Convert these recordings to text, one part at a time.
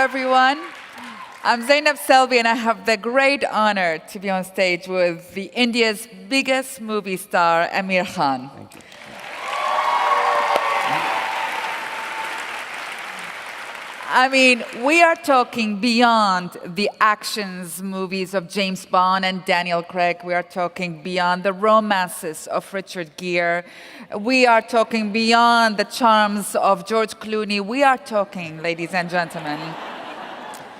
everyone. I'm Zainab Selvi, and I have the great honor to be on stage with the India's biggest movie star, AAMIR Khan. Thank you. I mean, we are talking beyond the actions movies of James Bond and Daniel Craig. We are talking beyond the romances of Richard Gere. We are talking beyond the charms of George Clooney. We are talking, ladies and gentlemen,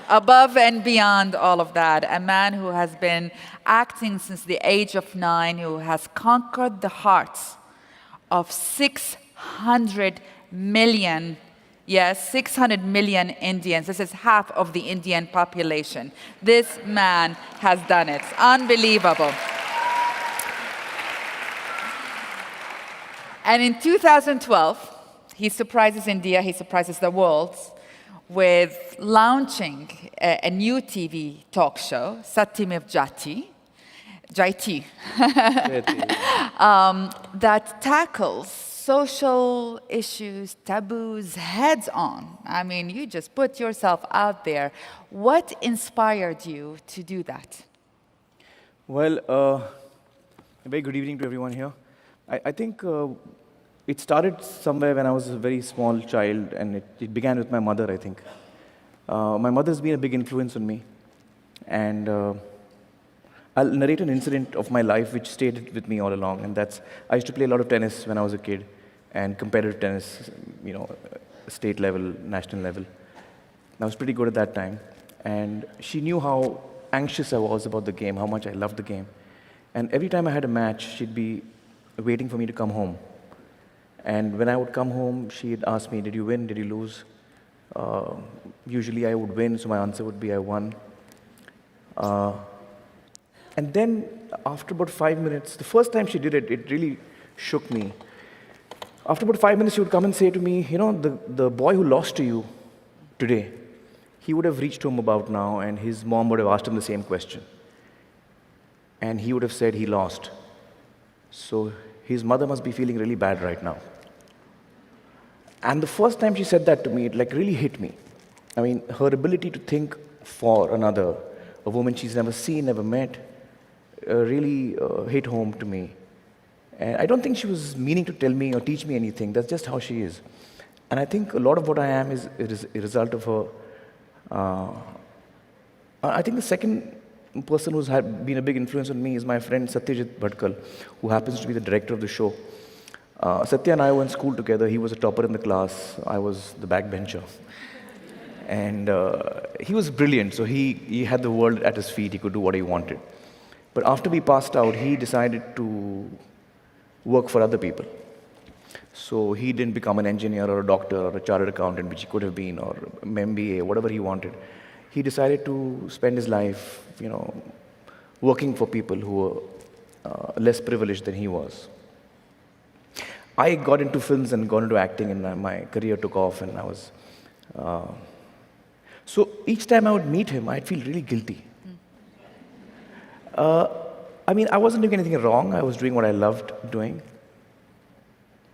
above and beyond all of that, a man who has been acting since the age of 9, who has conquered the hearts of 600 million. Yes, 600 million Indians. This is half of the Indian population. This man has done it. Unbelievable. And in 2012, he surprises India, he surprises the world with launching a new TV talk show, Satyamev Jayati, that tackles social issues, taboos, heads on. I mean, you just put yourself out there. What inspired you to do that? Well, a very good evening to everyone here. I think it started somewhere when I was a very small child, and it began with my mother, I think. My mother's been a big influence on me. And I'll narrate an incident of my life which stayed with me all along, and that's, I used to play a lot of tennis when I was a kid, and competitive tennis, you know, state level, national level. I was pretty good at that time. And she knew how anxious I was about the game, how much I loved the game. And every time I had a match, she'd be waiting for me to come home. And when I would come home, she'd ask me, did you win, did you lose? Usually I would win, so my answer would be, I won. And then, after about 5 minutes, the first time she did it, it really shook me. After about 5 minutes, she would come and say to me, you know, the boy who lost to you today, he would have reached home about now, and his mom would have asked him the same question. And he would have said he lost. So his mother must be feeling really bad right now. And the first time she said that to me, it like really hit me. I mean, her ability to think for another, a woman she's never seen, never met, really hit home to me. And I don't think she was meaning to tell me or teach me anything. That's just how she is. And I think a lot of what I am is a result of her. I think the second person who's been a big influence on me is my friend Satyajit Bhatkal, who happens to be the director of the show. Satya and I were in school together. He was a topper in the class. I was the backbencher. And he was brilliant, so he had the world at his feet. He could do what he wanted. But after we passed out, he decided to work for other people. So he didn't become an engineer or a doctor or a chartered accountant, which he could have been, or an MBA, whatever he wanted. He decided to spend his life, you know, working for people who were less privileged than he was. I got into films and got into acting, and my career took off, and I was... So each time I would meet him, I'd feel really guilty. I mean, I wasn't doing anything wrong. I was doing what I loved doing.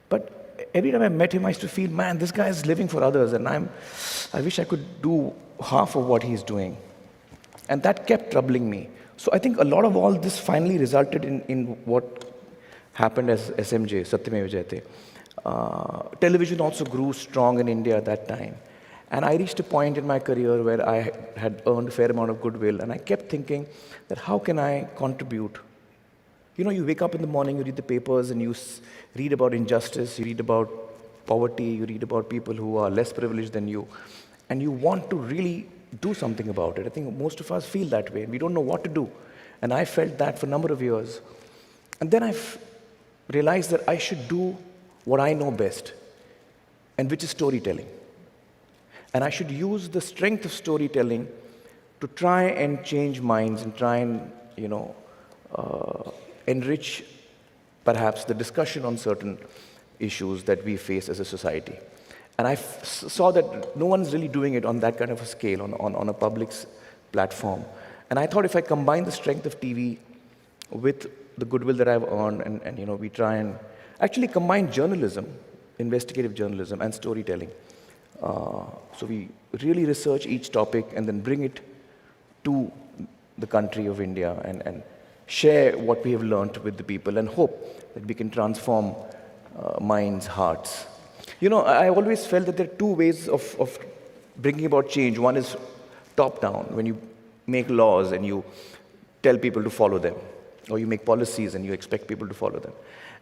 But every time I met him, I used to feel, man, this guy is living for others, and I wish I could do half of what he's doing. And that kept troubling me. So I think a lot of all this finally resulted in what happened as SMJ, Satyamev Jayate. Television also grew strong in India at that time. And I reached a point in my career where I had earned a fair amount of goodwill, and I kept thinking that how can I contribute? You know, you wake up in the morning, you read the papers, and you read about injustice, you read about poverty, you read about people who are less privileged than you, and you want to really do something about it. I think most of us feel that way, and we don't know what to do. And I felt that for a number of years. And then I realized that I should do what I know best, and which is storytelling. And I should use the strength of storytelling to try and change minds and try and, you know, enrich perhaps the discussion on certain issues that we face as a society. And I saw that no one's really doing it on that kind of a scale, on a public platform. And I thought if I combine the strength of TV with the goodwill that I've earned, and you know, we try and actually combine journalism, investigative journalism, and storytelling. So we really research each topic and then bring it to the country of India and share what we have learned with the people and hope that we can transform minds, hearts. You know, I always felt that there are two ways of bringing about change. One is top-down, when you make laws and you tell people to follow them, or you make policies and you expect people to follow them.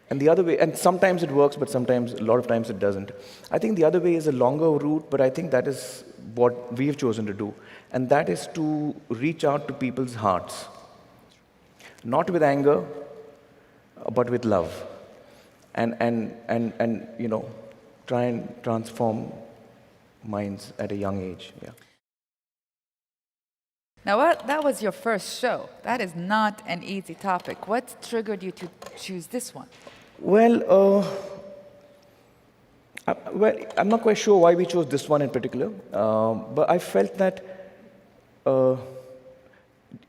And the other way, and sometimes it works, but sometimes, a lot of times it doesn't. I think the other way is a longer route, but I think that is what we have chosen to do. And that is to reach out to people's hearts. Not with anger, but with love. And you know, try and transform minds at a young age. Yeah. Now, that was your first show. That is not an easy topic. What triggered you to choose this one? Well, I'm not quite sure why we chose this one in particular, but I felt that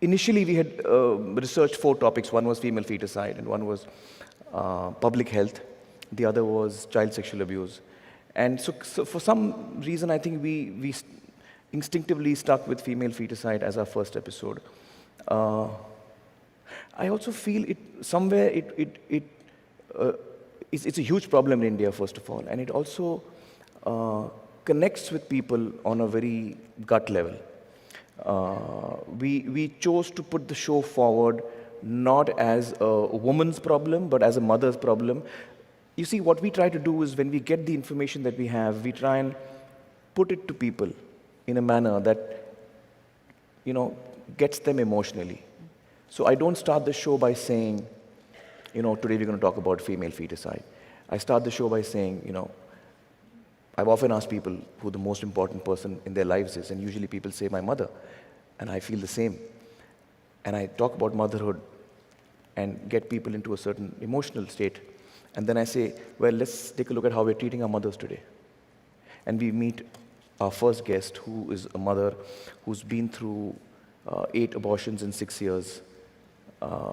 initially we had researched 4 topics. One was female feticide, and one was public health. The other was child sexual abuse. And so for some reason, I think we instinctively stuck with female feticide as our first episode. I also feel it's a huge problem in India, first of all, and it also connects with people on a very gut level. We chose to put the show forward not as a woman's problem, but as a mother's problem. You see, what we try to do is when we get the information that we have, we try and put it to people in a manner that, you know, gets them emotionally. So I don't start the show by saying, you know, today we're going to talk about female feticide. I start the show by saying, you know, I've often asked people who the most important person in their lives is, and usually people say my mother, and I feel the same. And I talk about motherhood and get people into a certain emotional state. And then I say, well, let's take a look at how we're treating our mothers today. And we meet our first guest, who is a mother who's been through 8 abortions in 6 years,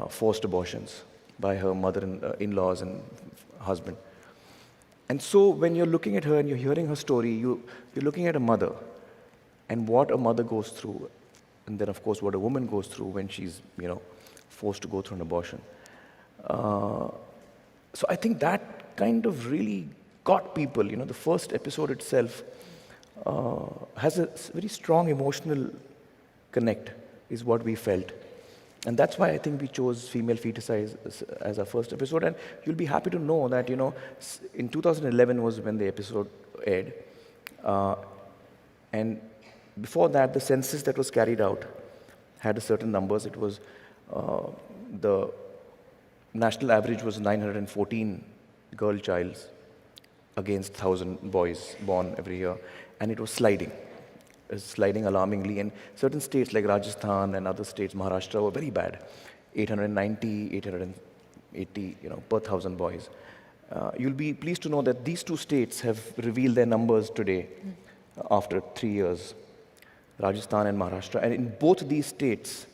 forced abortions by her mother-in-laws and husband. And so when you're looking at her and you're hearing her story, you're looking at a mother and what a mother goes through, and then, of course, what a woman goes through when she's, you know, forced to go through an abortion. So I think that kind of really got people. You know, the first episode itself has a very strong emotional connect, is what we felt. And that's why I think we chose female feticide as our first episode. And you'll be happy to know that, you know, in 2011 was when the episode aired. And before that, the census that was carried out had a certain numbers. It was, the national average was 914 girl childs against 1,000 boys born every year. And it was sliding. Is sliding alarmingly, and certain states like Rajasthan and other states, Maharashtra, were very bad. 890, 880, you know, per 1,000 boys. You'll be pleased to know that these 2 states have revealed their numbers today after 3 years, Rajasthan and Maharashtra. And in both these states,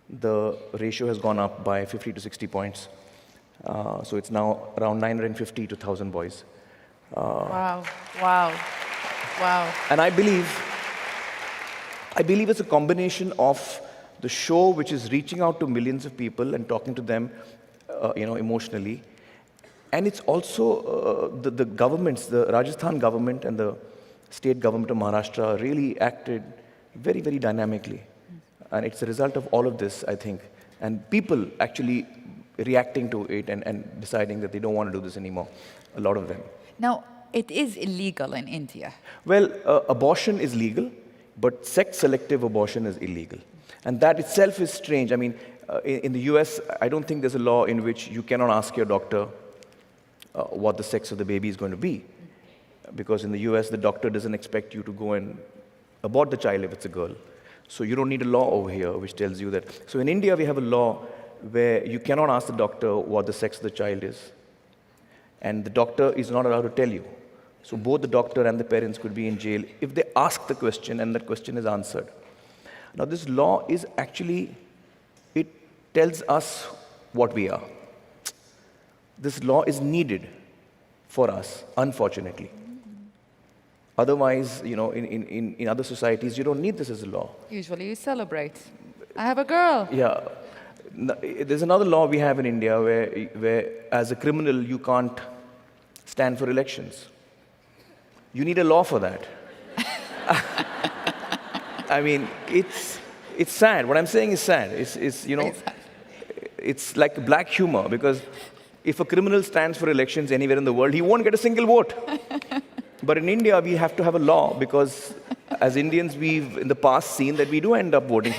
the ratio has gone up by 50 to 60 points. So it's now around 950 to 1,000 boys. Wow, wow, wow. And I believe it's a combination of the show, which is reaching out to millions of people and talking to them, you know, emotionally. And it's also the governments, the Rajasthan government and the state government of Maharashtra really acted very, very dynamically. And it's a result of all of this, I think. And people actually reacting to it and deciding that they don't want to do this anymore, a lot of them. Now, it is illegal in India. Well, abortion is legal, but sex-selective abortion is illegal. And that itself is strange. I mean, in the US, I don't think there's a law in which you cannot ask your doctor what the sex of the baby is going to be. Because in the US, the doctor doesn't expect you to go and abort the child if it's a girl. So you don't need a law over here which tells you that. So in India, we have a law where you cannot ask the doctor what the sex of the child is. And the doctor is not allowed to tell you. So both the doctor and the parents could be in jail if they ask the question and that question is answered. Now this law is actually, it tells us what we are. This law is needed for us, unfortunately. Otherwise, in other societies, you don't need this as a law. Usually you celebrate. I have a girl. Yeah. There's another law we have in India where as a criminal, you can't stand for elections. You need a law for that. I mean, it's sad. What I'm saying is sad. It's like black humor, because if a criminal stands for elections anywhere in the world, he won't get a single vote. But in India, we have to have a law, because as Indians, we've in the past seen that we do end up voting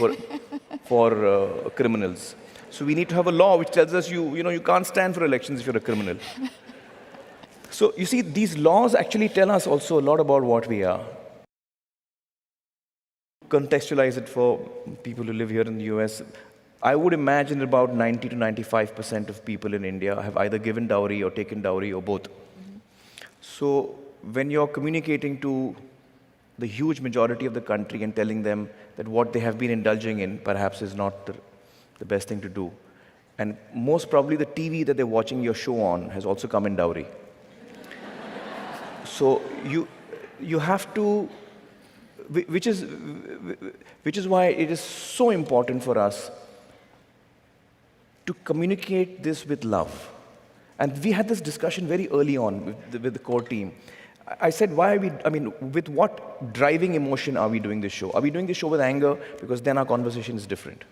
for criminals. So we need to have a law which tells us you can't stand for elections if you're a criminal. So you see, these laws actually tell us also a lot about what we are. Contextualize it for people who live here in the US. I would imagine about 90 to 95% of people in India have either given dowry or taken dowry or both. So when you're communicating to the huge majority of the country and telling them that what they have been indulging in perhaps is not the best thing to do, and most probably the TV that they're watching your show on has also come in dowry. So you have to, which is why it is so important for us to communicate this with love. And we had this discussion very early on with the core team. I said, with what driving emotion are we doing this show? Are we doing this show with anger? Because then our conversation is different.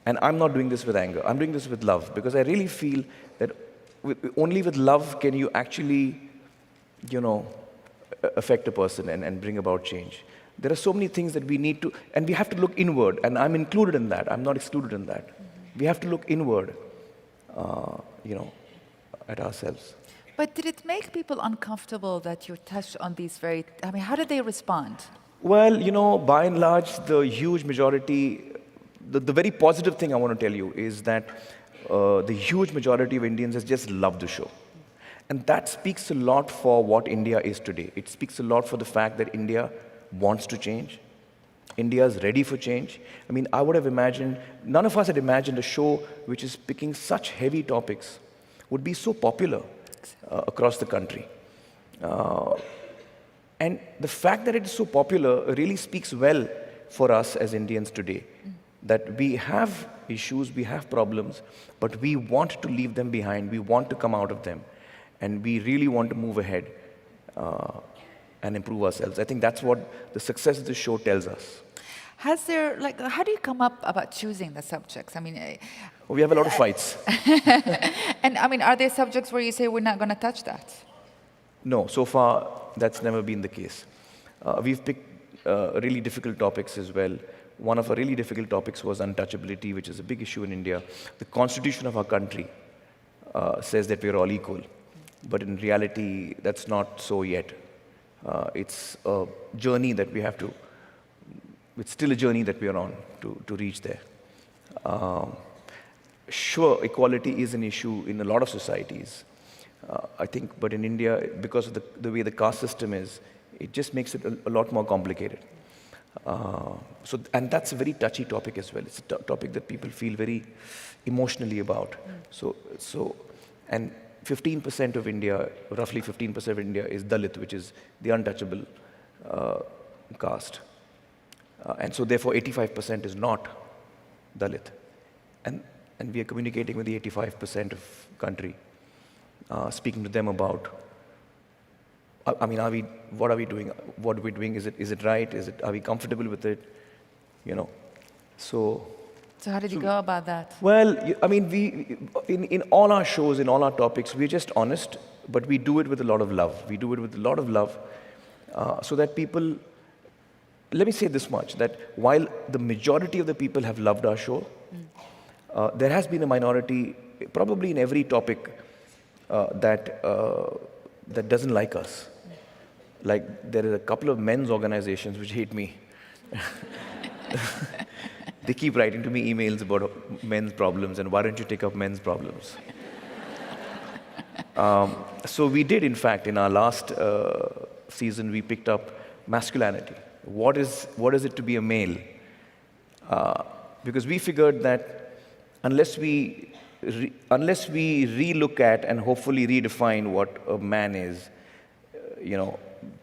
And I'm not doing this with anger. I'm doing this with love, because I really feel that only with love can you actually, affect a person and bring about change. There are so many things that we need to, and we have to look inward, and I'm included in that. I'm not excluded in that. We have to look inward, at ourselves. But did it make people uncomfortable that you touched on these how did they respond? Well, by and large, the huge majority, the very positive thing I want to tell you is that the huge majority of Indians has just loved the show. And that speaks a lot for what India is today. It speaks a lot for the fact that India wants to change. India is ready for change. I mean, I would have imagined, none of us had imagined a show which is picking such heavy topics would be so popular across the country. And the fact that it is so popular really speaks well for us as Indians today. That we have issues, we have problems, but we want to leave them behind, we want to come out of them, and we really want to move ahead and improve ourselves. I think that's what the success of the show tells us. Has there, how do you come up about choosing the subjects? We have a lot of fights. And are there subjects where you say, we're not going to touch that? No, so far, that's never been the case. We've picked really difficult topics as well. One of our really difficult topics was untouchability, which is a big issue in India. The constitution of our country says that we're all equal. But in reality, that's not so yet. It's a journey that we have to, it's still a journey that we are on to reach there. Sure, equality is an issue in a lot of societies, I think, but in India, because of the way the caste system is, it just makes it a lot more complicated. And that's a very touchy topic as well. It's a topic that people feel very emotionally about. And 15% of India, roughly 15% of India is Dalit, which is the untouchable caste. And so therefore 85% is not Dalit. And we are communicating with the 85% of country, speaking to them about, what are we doing? What are we doing? Is it right? Are we comfortable with it? So how did you go about that? Well, we in all our shows, in all our topics, we're just honest, but we do it with a lot of love. We do it with a lot of love, so that people. Let me say this much: that while the majority of the people have loved our show, there has been a minority, probably in every topic, that doesn't like us. Like there are a couple of men's organizations which hate me. They keep writing to me emails about men's problems, and why don't you take up men's problems? So we did, in fact, in our last season, we picked up masculinity. What is it to be a male? Because we figured that unless we relook at and hopefully redefine what a man is,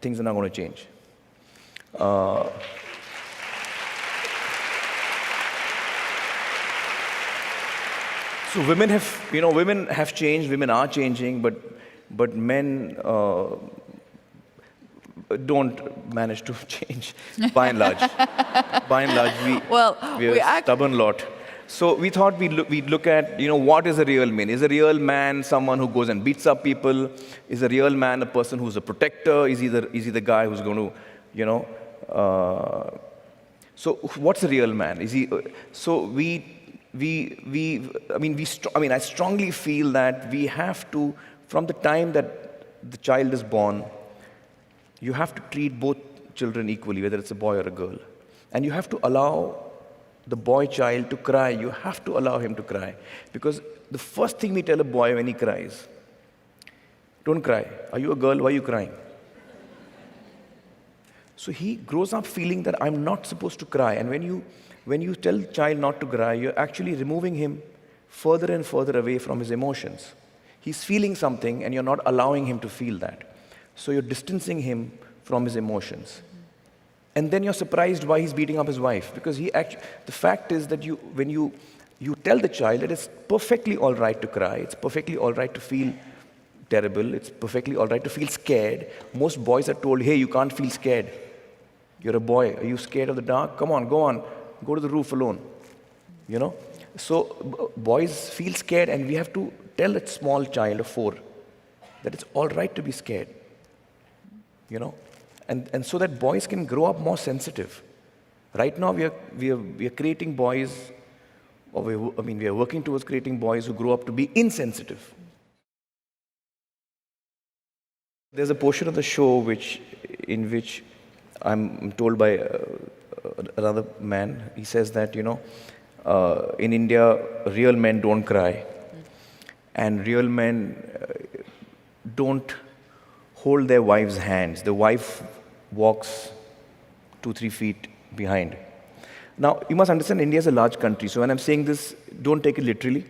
things are not going to change. So women have changed, women are changing, but men don't manage to change by and large. By and large, we're a stubborn lot. So we thought we'd look at, what is a real man? Is a real man someone who goes and beats up people? Is a real man a person who's a protector? Is he the guy who's going to, so what's a real man? Is he? So I strongly feel that we have to, from the time that the child is born, you have to treat both children equally, whether it's a boy or a girl. And you have to allow the boy child to cry. You have to allow him to cry. Because the first thing we tell a boy when he cries, don't cry. Are you a girl? Why are you crying? So he grows up feeling that I'm not supposed to cry. And when you tell the child not to cry, you're actually removing him further and further away from his emotions. He's feeling something and you're not allowing him to feel that. So you're distancing him from his emotions. And then you're surprised why he's beating up his wife. Because the fact is that when you tell the child that it's perfectly all right to cry, it's perfectly all right to feel terrible, it's perfectly all right to feel scared. Most boys are told, hey, you can't feel scared. You're a boy. Are you scared of the dark? Come on, go on. Go to the roof alone. So boys feel scared, and we have to tell a small child of 4 that it's all right to be scared. And so that boys can grow up more sensitive. Right now, we are creating boys, we are working towards creating boys who grow up to be insensitive. There's a portion of the show in which I'm told by another man. He says that in India, real men don't cry, and real men don't hold their wives' hands. The wife walks 2-3 feet behind. Now, you must understand, India is a large country. So when I'm saying this, don't take it literally.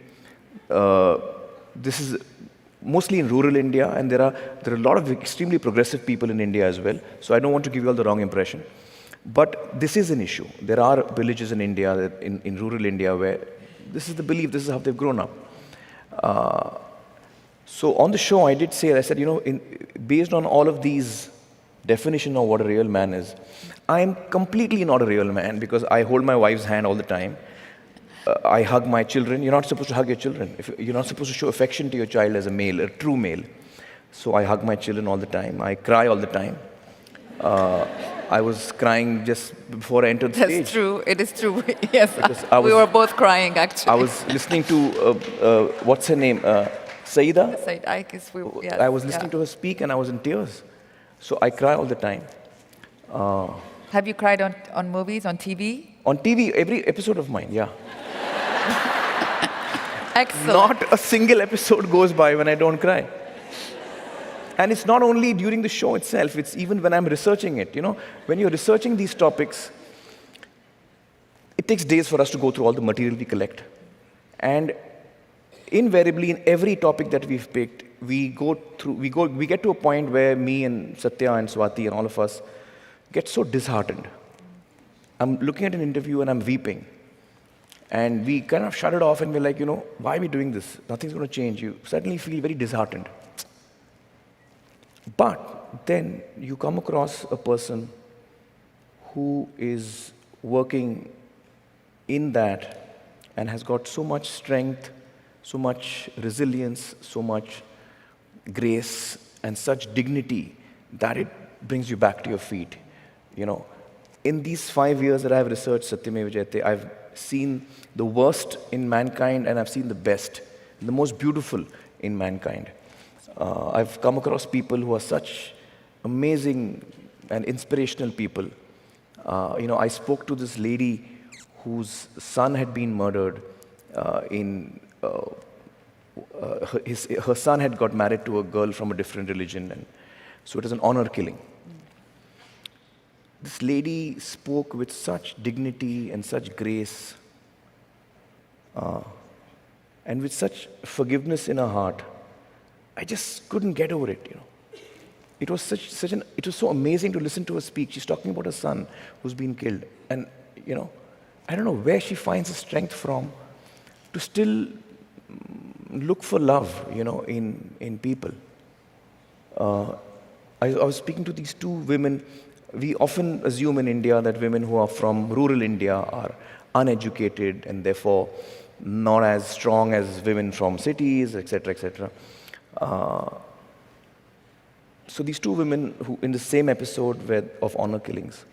This is mostly in rural India, and there are a lot of extremely progressive people in India as well. So I don't want to give you all the wrong impression. But this is an issue. There are villages in India, in rural India, where this is the belief, this is how they've grown up. So on the show, I did say, I said, based on all of these definitions of what a real man is, I am completely not a real man because I hold my wife's hand all the time. I hug my children. You're not supposed to hug your children. You're not supposed to show affection to your child as a male, a true male. So I hug my children all the time. I cry all the time. I was crying just before I entered the stage. That's true. It is true. Yes. We were both crying, actually. I was listening to, what's her name? Saida? I guess yes. I was listening to her speak and I was in tears. So I cry all the time. Have you cried on movies, on TV? On TV, every episode of mine, yeah. Excellent. Not a single episode goes by when I don't cry. And it's not only during the show itself, it's even when I'm researching it. When you're researching these topics, it takes days for us to go through all the material we collect. And invariably, in every topic that we've picked, we get to a point where me and Satya and Swati and all of us get so disheartened. I'm looking at an interview and I'm weeping. And we kind of shut it off and we're like, why are we doing this? Nothing's going to change. You suddenly feel very disheartened. But then you come across a person who is working in that and has got so much strength, so much resilience, so much grace, and such dignity that it brings you back to your feet. In these 5 years that I've researched Satyameva Jayate, I've seen the worst in mankind and I've seen the best, the most beautiful in mankind. I've come across people who are such amazing and inspirational people. I spoke to this lady whose son had been murdered. Her son had got married to a girl from a different religion, and so it was an honor killing. This lady spoke with such dignity and such grace, and with such forgiveness in her heart. I just couldn't get over it, It was it was so amazing to listen to her speak. She's talking about her son who's been killed. And, I don't know where she finds the strength from to still look for love, in people. I was speaking to these two women. We often assume in India that women who are from rural India are uneducated and therefore not as strong as women from cities, etc., etc. So these two women who, in the same episode of honor killings,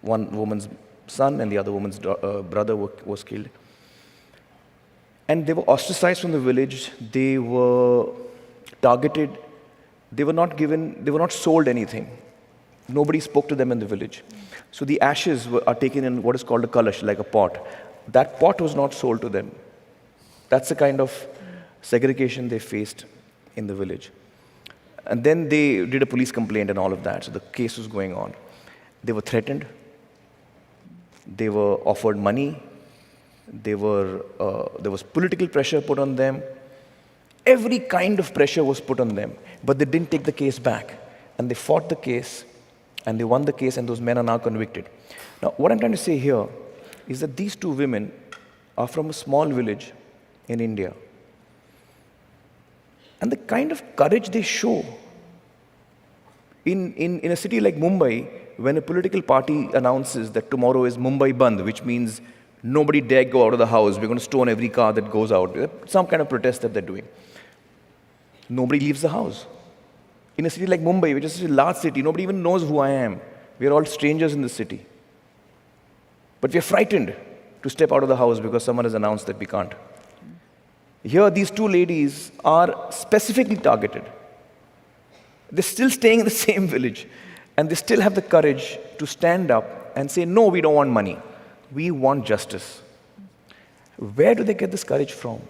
one woman's son and the other woman's brother was killed. And they were ostracized from the village. They were targeted. They were not sold anything. Nobody spoke to them in the village. So the ashes are taken in what is called a kalash, like a pot. That pot was not sold to them. That's the kind of segregation they faced in the village. And then they did a police complaint and all of that. So the case was going on. They were threatened. They were offered money. There was political pressure put on them. Every kind of pressure was put on them. But they didn't take the case back. And they fought the case. And they won the case. And those men are now convicted. Now, what I'm trying to say here is that these two women are from a small village in India. And the kind of courage they show in a city like Mumbai, when a political party announces that tomorrow is Mumbai Bandh, which means nobody dare go out of the house, we're going to stone every car that goes out, some kind of protest that they're doing. Nobody leaves the house. In a city like Mumbai, which is a large city, nobody even knows who I am. We're all strangers in the city. But we're frightened to step out of the house because someone has announced that we can't. Here, these two ladies are specifically targeted. They're still staying in the same village, and they still have the courage to stand up and say, no, we don't want money. We want justice. Where do they get this courage from?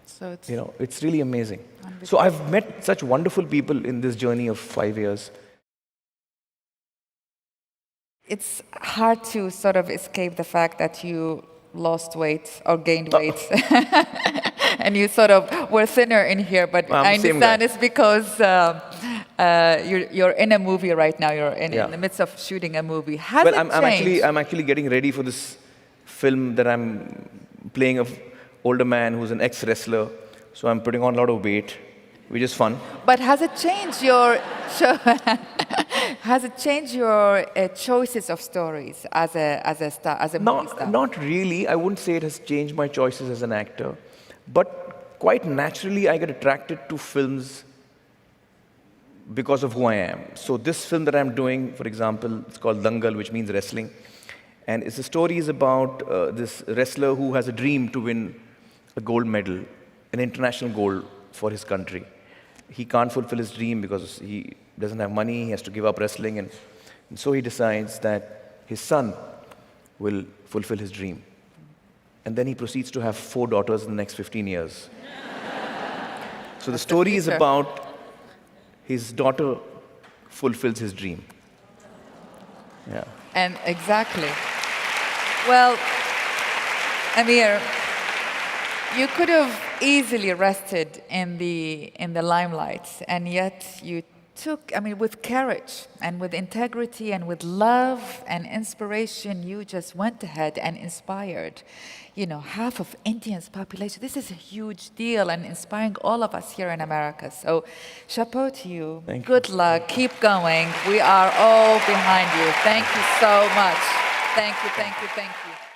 So it's really amazing. So I've met such wonderful people in this journey of 5 years. It's hard to sort of escape the fact that you lost weight or gained weight. And you sort of were thinner in here, but I understand it's because you're in a movie right now. You're in the midst of shooting a movie. Has it changed? I'm actually getting ready for this film that I'm playing an older man who's an ex-wrestler. So I'm putting on a lot of weight, which is fun. But has it changed your choices of stories as a star, as a movie star? Not really. I wouldn't say it has changed my choices as an actor, but quite naturally I get attracted to films because of who I am. So this film that I'm doing, for example, it's called Dangal, which means wrestling, and the story is about this wrestler who has a dream to win a gold medal, an international gold for his country. He can't fulfill his dream because he doesn't have money, he has to give up wrestling, and so he decides that his son will fulfill his dream. And then he proceeds to have 4 daughters in the next 15 years. So the story is about his daughter fulfills his dream. Yeah. And exactly. Well, AAMIR, you could have easily rested in the limelight, and yet you took, with courage and with integrity and with love and inspiration, you just went ahead and inspired, half of India's population. This is a huge deal and inspiring all of us here in America. So, chapeau to you. Thank you. Good luck. Keep going. We are all behind you. Thank you so much. Thank you, thank you, thank you.